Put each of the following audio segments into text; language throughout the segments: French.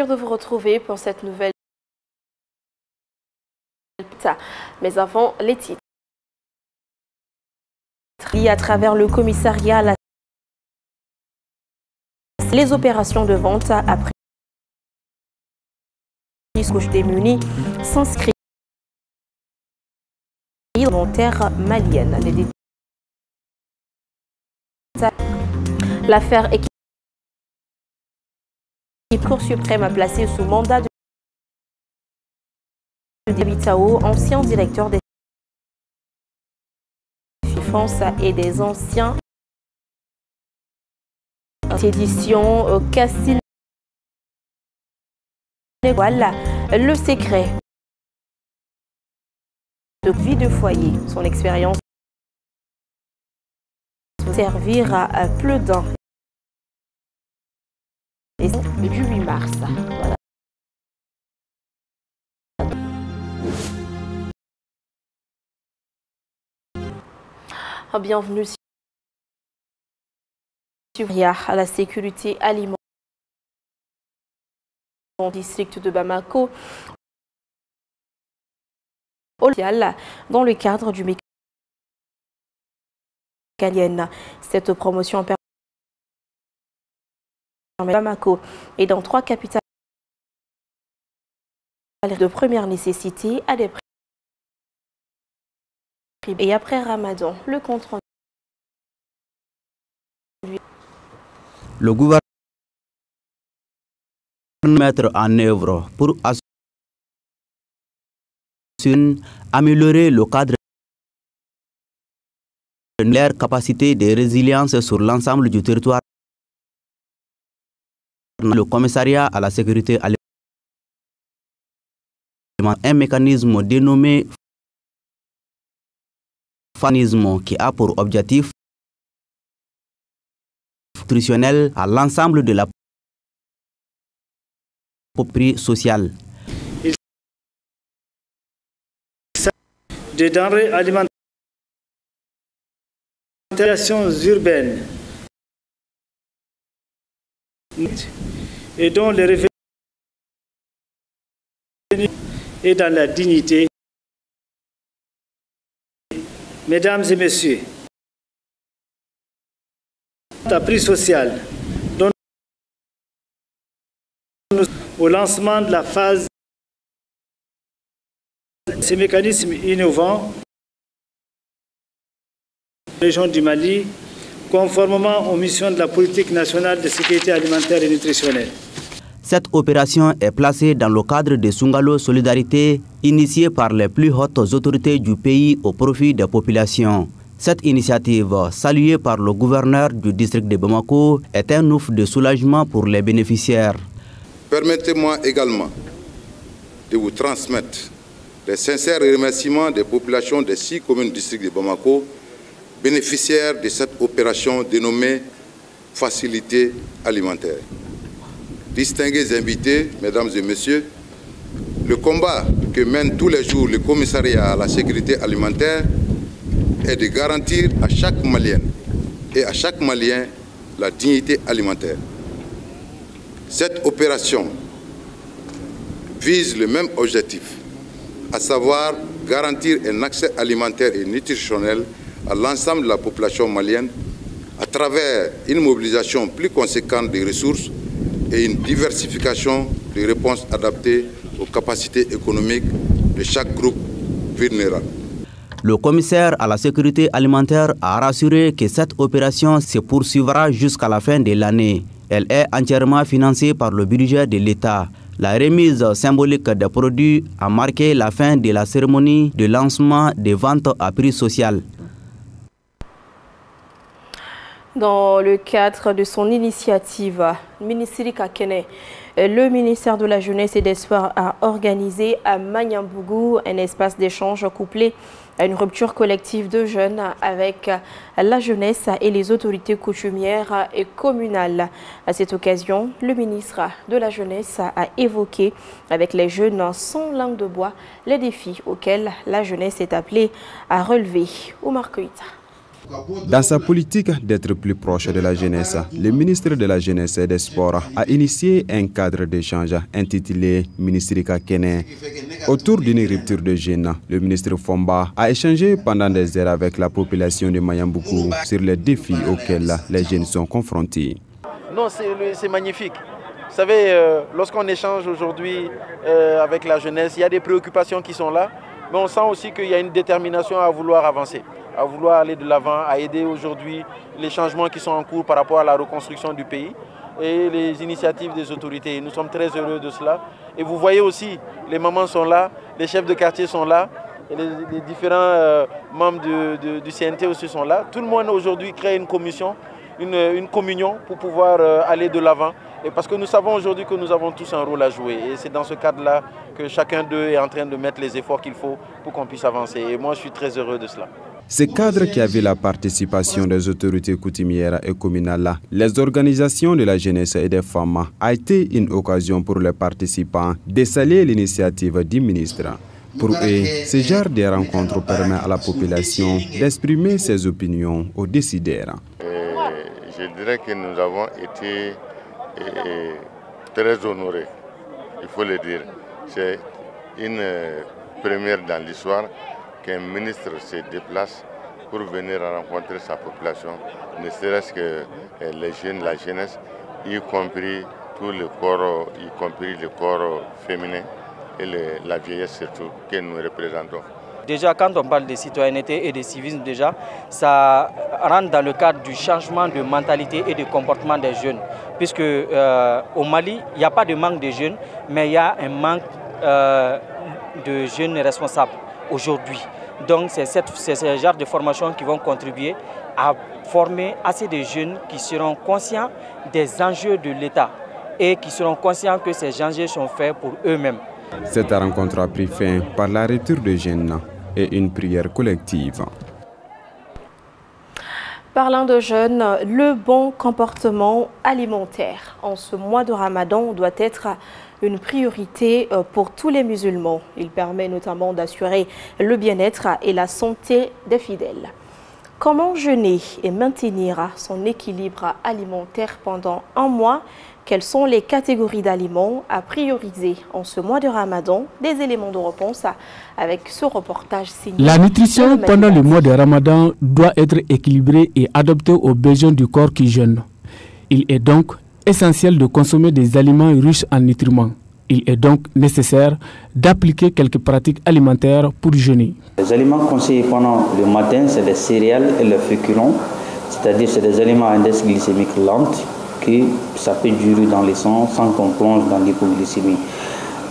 plaisir de vous retrouver pour cette nouvelle. Mais avant, les titres. À travers le commissariat, les opérations de vente après couche démunie s'inscrivent dans la terre malienne. L'affaire équipe Cour suprême a placé sous mandat de Bitao, ancien directeur des France et des anciens éditions Cassil. Le secret de vie de foyer, son expérience servir à plus d'un du 8 mars. Voilà. Bienvenue à la sécurité alimentaire au district de Bamako dans le cadre du mécanisme. Cette promotion permet Bamako et dans 3 capitales de première nécessité à des prix. Et après Ramadan, le compte rendu. Le gouvernement mettre en œuvre pour améliorer le cadre de leur capacité de résilience sur l'ensemble du territoire. Le commissariat à la sécurité alimentaire, un mécanisme dénommé FANISMO qui a pour objectif nutritionnel à l'ensemble de la prix social. Des denrées alimentaires urbaines et dont les revenus est dans la dignité. Mesdames et messieurs, à prix social, au lancement de la phase, ces mécanismes innovants, région du Mali, conformément aux missions de la politique nationale de sécurité alimentaire et nutritionnelle. Cette opération est placée dans le cadre de Sungalo Solidarité, initiée par les plus hautes autorités du pays au profit des populations. Cette initiative, saluée par le gouverneur du district de Bamako, est un ouf de soulagement pour les bénéficiaires. Permettez-moi également de vous transmettre les sincères remerciements des populations des 6 communes du district de Bamako, bénéficiaires de cette opération dénommée Facilité alimentaire. Distingués invités, mesdames et messieurs, le combat que mène tous les jours le commissariat à la sécurité alimentaire est de garantir à chaque Malienne et à chaque Malien la dignité alimentaire. Cette opération vise le même objectif, à savoir garantir un accès alimentaire et nutritionnel à l'ensemble de la population malienne à travers une mobilisation plus conséquente des ressources et une diversification des réponses adaptées aux capacités économiques de chaque groupe vulnérable. Le commissaire à la sécurité alimentaire a rassuré que cette opération se poursuivra jusqu'à la fin de l'année. Elle est entièrement financée par le budget de l'État. La remise symbolique des produits a marqué la fin de la cérémonie de lancement des ventes à prix social. Dans le cadre de son initiative, le ministère de la Jeunesse et des Sports a organisé à Magnambougou un espace d'échange couplé à une rupture collective de jeunes avec la jeunesse et les autorités coutumières et communales. À cette occasion, le ministre de la Jeunesse a évoqué avec les jeunes sans langue de bois les défis auxquels la jeunesse est appelée à relever. Oumar Koïta. Dans sa politique d'être plus proche de la jeunesse, le ministre de la Jeunesse et des Sports a initié un cadre d'échange intitulé Ministrika Kene. Autour d'une rupture de jeunes, le ministre Fomba a échangé pendant des heures avec la population de Mayamboukou sur les défis auxquels les jeunes sont confrontés. Non, c'est magnifique. Vous savez, lorsqu'on échange aujourd'hui avec la jeunesse, il y a des préoccupations qui sont là, mais on sent aussi qu'il y a une détermination à vouloir avancer, à vouloir aller de l'avant, à aider aujourd'hui les changements qui sont en cours par rapport à la reconstruction du pays et les initiatives des autorités. Nous sommes très heureux de cela. Et vous voyez aussi, les mamans sont là, les chefs de quartier sont là, et les différents membres du CNT aussi sont là. Tout le monde aujourd'hui crée une commission, une communion pour pouvoir aller de l'avant. Et parce que nous savons aujourd'hui que nous avons tous un rôle à jouer. Et c'est dans ce cadre-là que chacun d'eux est en train de mettre les efforts qu'il faut pour qu'on puisse avancer. Et moi, je suis très heureux de cela. Ce cadre qui avait la participation des autorités coutumières et communales, les organisations de la jeunesse et des femmes, a été une occasion pour les participants de saluer l'initiative du ministre. Pour eux, ce genre de rencontre permet à la population d'exprimer ses opinions aux décideurs. Je dirais que nous avons été très honorés, il faut le dire. C'est une première dans l'histoire qu'un ministre se déplace pour venir rencontrer sa population, ne serait-ce que les jeunes, la jeunesse, y compris tout le corps, y compris le corps féminin et la vieillesse surtout que nous représentons. Déjà, quand on parle de citoyenneté et de civisme, déjà, ça rentre dans le cadre du changement de mentalité et de comportement des jeunes. Puisque au Mali, il n'y a pas de manque de jeunes, mais il y a un manque de jeunes responsables aujourd'hui. Donc, c'est ce genre de formation qui vont contribuer à former assez de jeunes qui seront conscients des enjeux de l'État et qui seront conscients que ces enjeux sont faits pour eux-mêmes. Cette rencontre a pris fin par la rupture de jeunes et une prière collective. Parlant de jeunes, le bon comportement alimentaire en ce mois de Ramadan doit être une priorité pour tous les musulmans. Il permet notamment d'assurer le bien-être et la santé des fidèles. Comment jeûner et maintenir son équilibre alimentaire pendant un mois? Quelles sont les catégories d'aliments à prioriser en ce mois de Ramadan? Des éléments de réponse avec ce reportage signé. La nutrition pendant le mois de Ramadan doit être équilibrée et adaptée aux besoins du corps qui jeûne. Il est donc essentiel de consommer des aliments riches en nutriments. Il est donc nécessaire d'appliquer quelques pratiques alimentaires pour jeûner. Les aliments conseillés pendant le matin, c'est les céréales et les féculents, c'est-à-dire c'est des aliments à index glycémique lente, que ça peut durer dans le sang sans qu'on plonge dans l'hypoglycémie.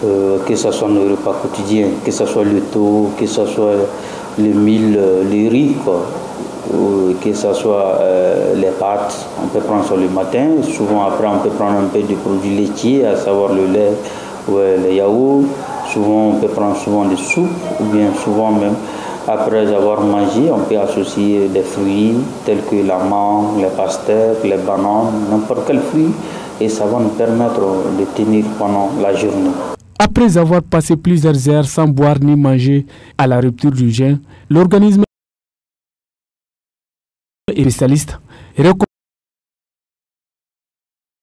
Que ce soit nos repas quotidiens, que ce soit le taux, que ce soit le mil, le riz, que ce soit les pâtes, on peut prendre ça le matin. Souvent après on peut prendre un peu de produits laitiers, à savoir le lait ou le yaourt. Souvent on peut prendre des soupes ou bien souvent même après avoir mangé, on peut associer des fruits tels que la mangue, les pastèques, les bananes, n'importe quel fruit, et ça va nous permettre de tenir pendant la journée. Après avoir passé plusieurs heures sans boire ni manger à la rupture du jeûne, l'organisme spécialiste recommande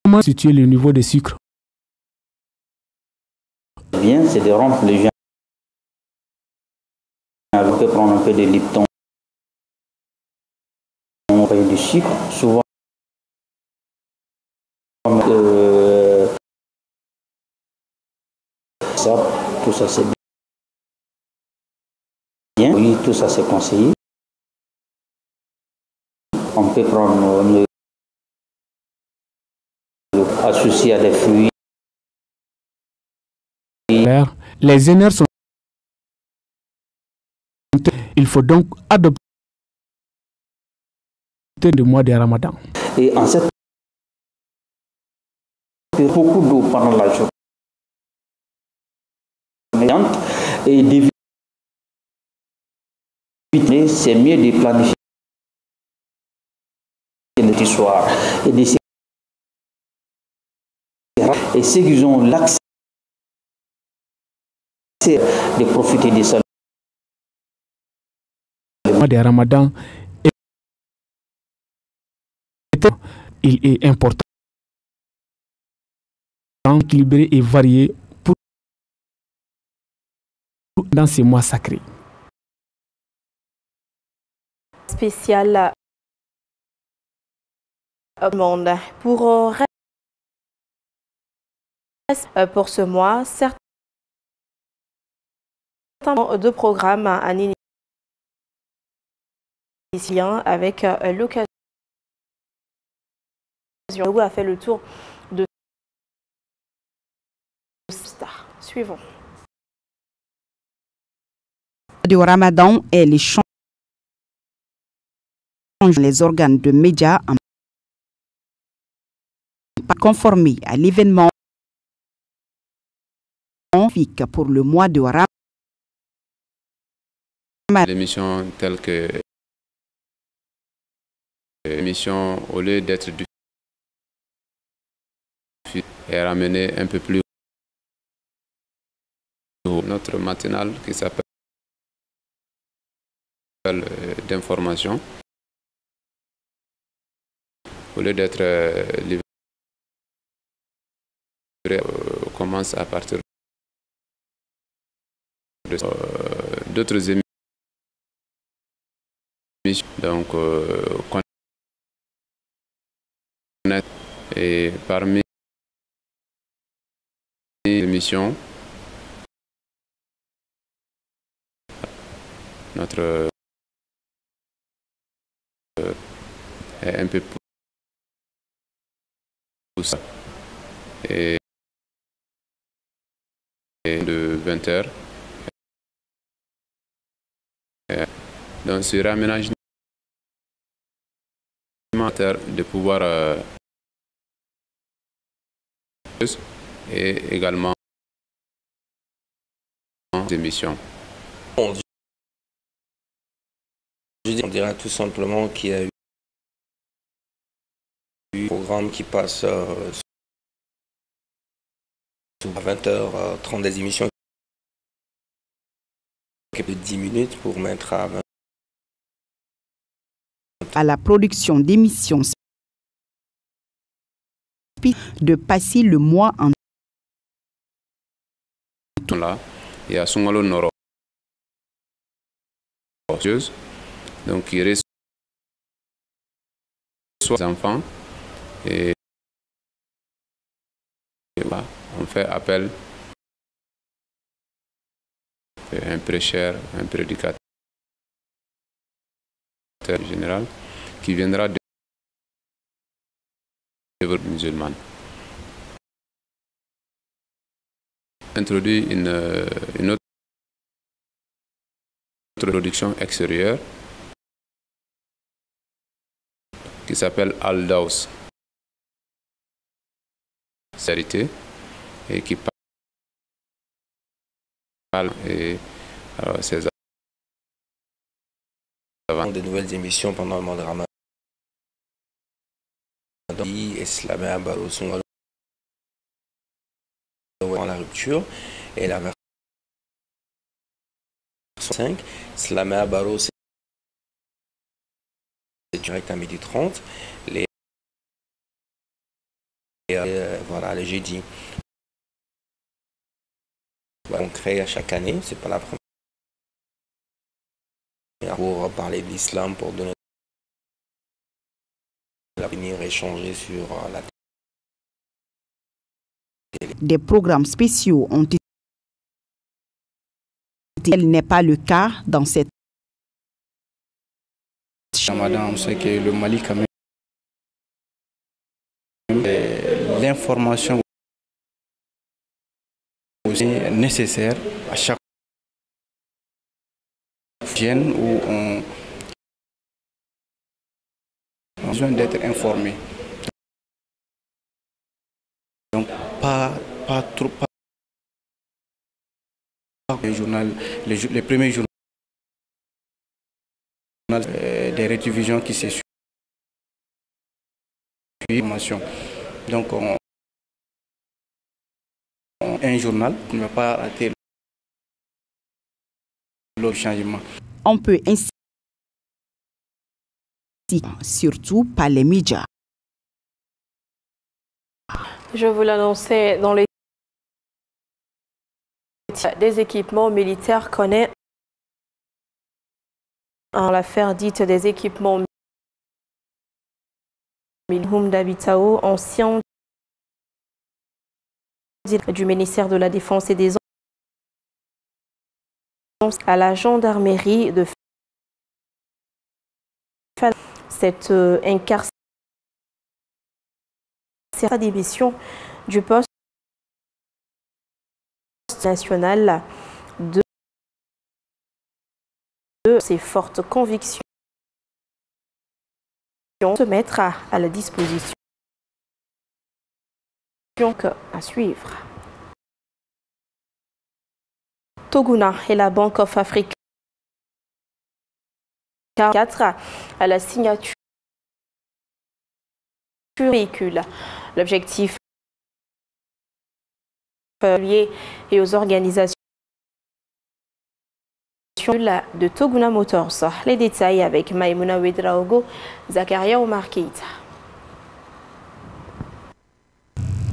de situer le niveau de sucre. Bien, c'est de rompre le jeûne. On peut prendre un peu de Lipton, du sucre, souvent ça, tout ça c'est bien, oui, tout ça c'est conseillé. On peut prendre associé à des fruits. Les énergies sont. Il faut donc adopter le mois de Ramadan. Et en cette période, beaucoup d'eau pendant la journée. Et d'éviter, c'est mieux de planifier le soir et d'essayer. Et ceux qui ont l'accès de profiter de ça. Le mois de Ramadan Il est important d'équilibrer et varier dans ces mois sacrés. Spécial monde pour ce mois, certains de programmes en initiant avec l'occasion a fait le tour de Star. Suivons. Du Ramadan et les changements les organes de médias en conformé à l'événement pour le mois de Ramadan. L'émission telle que l'émission, au lieu d'être du est ramenée un peu plus haut. Notre matinale qui s'appelle d'information, au lieu d'être livré, commence à partir d'autres émissions. Donc, et parmi les émissions, notre est un peu plus et de 20h. Donc, ce raménagement de pouvoir et également des émissions. On dirait tout simplement qu'il y a eu un programme qui passe à 20h30 des émissions de 10 minutes pour mettre à 20. À la production d'émissions de passer le mois en là, il y a Sungalo Noro, donc il reçoit les enfants et voilà, on fait appel à un prêcheur, un prédicateur général qui viendra de musulmane. Introduit une autre production extérieure qui s'appelle Al-Daws, Charité, et qui parle et alors ces des nouvelles émissions pendant le mois de Ramadan. Islamé Baro Sungalo la rupture et la version 5 Islamé Baro c'est direct à 12h30 voilà les jeudis on crée à chaque année, c'est pas la première pour parler de l'islam, pour donner venir échanger sur la télé. Des programmes spéciaux ont été. Tel n'est pas le cas dans cette. Ramadan, on sait que le Mali quand même l'information est nécessaire à chaque jeune où on a besoin d'être informé. Donc pas trop les journaux, les premiers journaux des rediffusions qui se suivent. Donc un journal ne va pas rater le changement. On peut ainsi, surtout par les médias. Je vous l'annonçais, dans les des équipements militaires connaît en l'affaire dite des équipements militaires d'Abitao, ancien du ministère de la Défense et des à la gendarmerie de cette incarcération démission du poste national de ses fortes convictions se mettre à la disposition à suivre. Toguna et la Bank of Africa 4 à la signature véhicule. L'objectif lié et aux organisations de Toguna Motors. Les détails avec Maïmouna Ouedraogo, Zakaria Omar Keïta.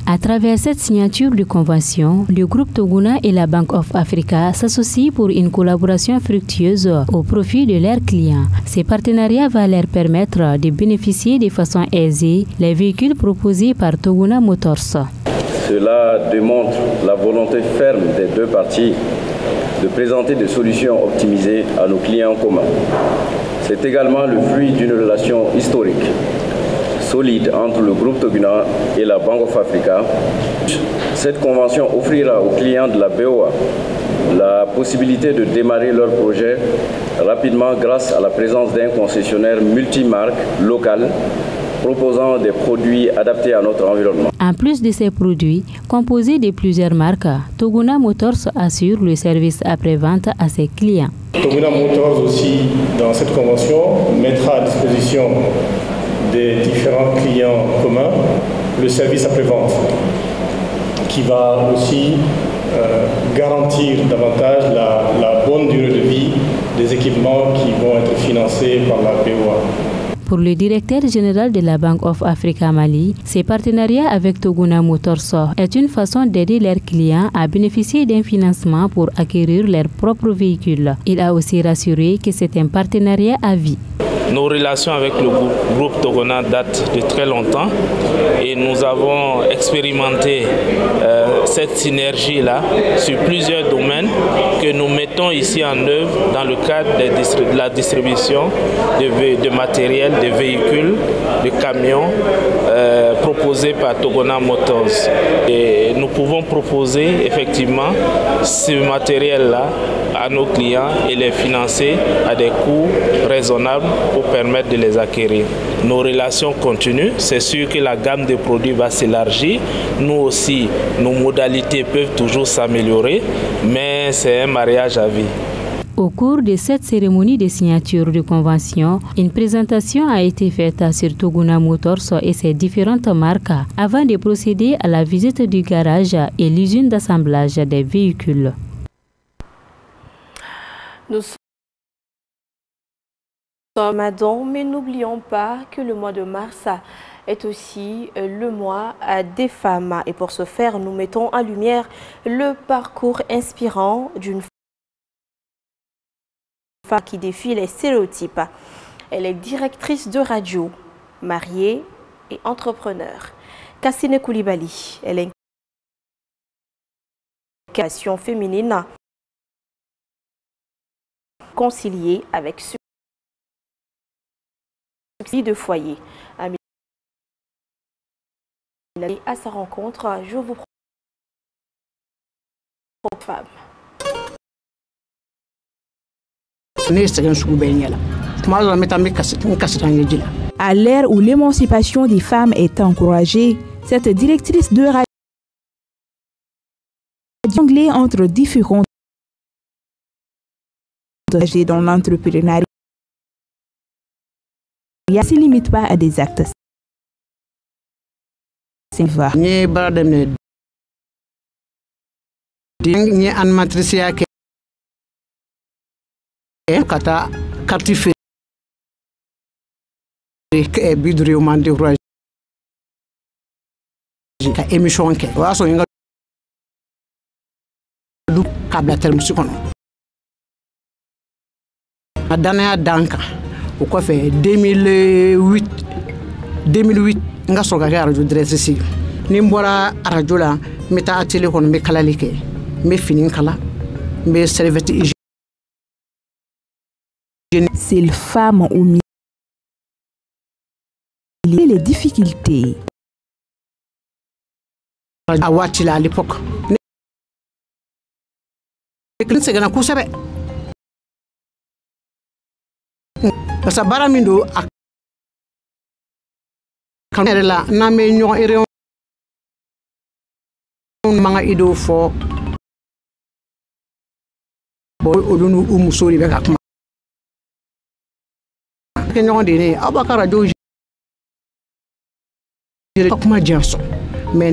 À travers cette signature de convention, le groupe Toguna et la Bank of Africa s'associent pour une collaboration fructueuse au profit de leurs clients. Ces partenariats vont leur permettre de bénéficier de façon aisée les véhicules proposés par Toguna Motors. Cela démontre la volonté ferme des deux parties de présenter des solutions optimisées à nos clients communs. C'est également le fruit d'une relation historique solide entre le groupe Toguna et la Bank of Africa. Cette convention offrira aux clients de la BOA la possibilité de démarrer leur projet rapidement grâce à la présence d'un concessionnaire multimarque local proposant des produits adaptés à notre environnement. En plus de ces produits, composés de plusieurs marques, Toguna Motors assure le service après-vente à ses clients. Toguna Motors aussi, dans cette convention, mettra à disposition des différents clients communs le service après-vente qui va aussi garantir davantage la bonne durée de vie des équipements qui vont être financés par la BOA. Pour le directeur général de la Bank of Africa Mali, ces partenariats avec Toguna Motors est une façon d'aider leurs clients à bénéficier d'un financement pour acquérir leurs propres véhicules. Il a aussi rassuré que c'est un partenariat à vie. Nos relations avec le groupe Toguna datent de très longtemps et nous avons expérimenté cette synergie-là sur plusieurs domaines que nous mettons ici en œuvre dans le cadre de la distribution de matériel, de véhicules, de camions proposés par Toguna Motors. Et nous pouvons proposer effectivement ce matériel-là à nos clients et les financer à des coûts raisonnables pour permettre de les acquérir. Nos relations continuent, c'est sûr que la gamme de produits va s'élargir. Nous aussi, nos modalités peuvent toujours s'améliorer, mais c'est un mariage à vie. Au cours de cette cérémonie de signature de convention, une présentation a été faite sur Toguna Motors et ses différentes marques avant de procéder à la visite du garage et l'usine d'assemblage des véhicules. Nous sommes Ramadan, mais n'oublions pas que le mois de mars est aussi le mois des femmes. Et pour ce faire, nous mettons en lumière le parcours inspirant d'une femme qui défie les stéréotypes. Elle est directrice de radio, mariée et entrepreneur. Cassine Koulibaly, elle est une création féminine conciliée avec succès de foyer. À sa rencontre, je vous propose femme. À l'ère où l'émancipation des femmes est encouragée, cette directrice de radio jonglée entre différentes dans l'entrepreneuriat ne se limite pas à des actes. kata carte fe e bidrew man de roage ka émission kɛ o y'a sɔrɔ n ka du k'a bila tɛrɛmusi kɔnɔ a danaya dan kan o kɔfɛ 2008 n ka sɔrɔ ka kɛ radio directrice ni n bɔra radio la n bɛ taa atelier kɔnɔ n bɛ kalali kɛ n bɛ fini kala n bɛ serviette hygiénique. Ces femmes ont mis les difficultés. À Ouattila à l'époque. C'est un coup sévère. Parce que Baramindo a quand elle là n'a meilleur et on m'a ido fort. Bon, au nous ou musori avec akma. Kenyon dene abakara do jere akma janso. Mais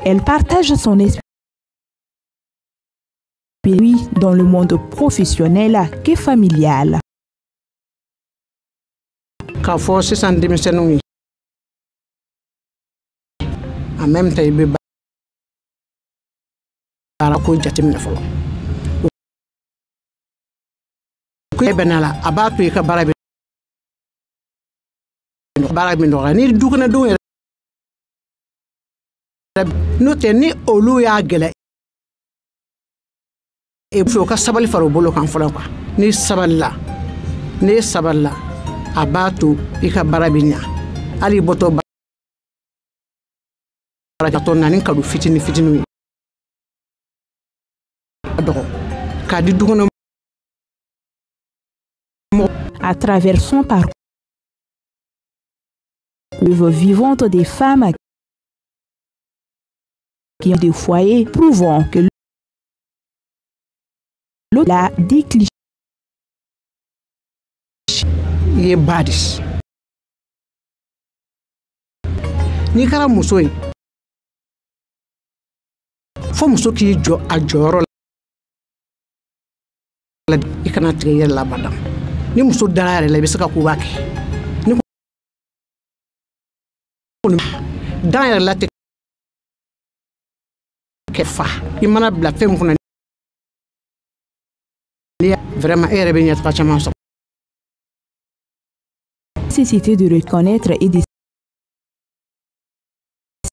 elle partage son esprit dans le monde professionnel et familial. Quand force sans démissionner, en même temps, il y a un peu de temps. Il y a un peu de temps. Barabindora ni dukuna do no te ni olu ya gele e fo ka sabali faro bolo kan fola kwa ni saballa abatu ika barabinya ali boto barakato nani kadu fitini do ka di dukuna à travers son parcours vivante des femmes qui ont des foyers prouvant que la décliché est badis. Nikara Moussoui faut Moussou qui est à Joro la ikanatri la madame. Ni Moussou derrière la bisaka Koubaki. Dans la tête kefa imana bla fem kuna vraiment erebe pas chama so nécessité de reconnaître et de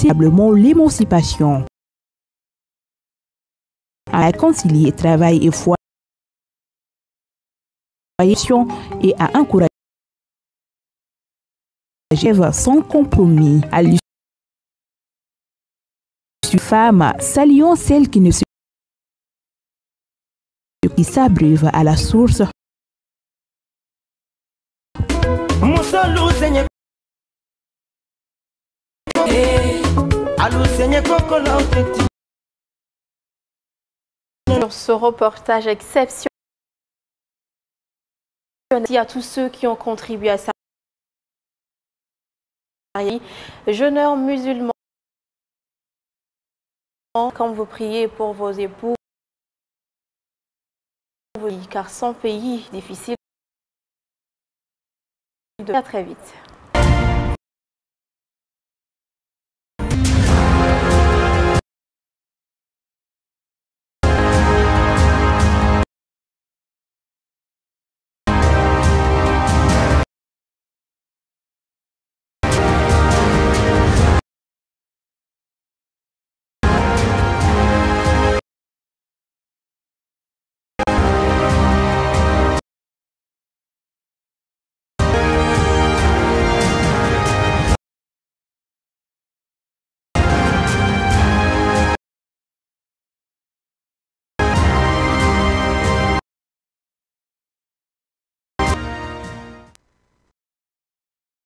simplement l'émancipation à concilier travail et foi et à encourager sans compromis à l'issue femmes, saluons celles qui ne se qui s'abreuvent à la source. Sur ce reportage exceptionnel, merci à tous ceux qui ont contribué à ça. Jeûneurs musulmans, quand vous priez pour vos époux, car sans pays difficile. À très vite.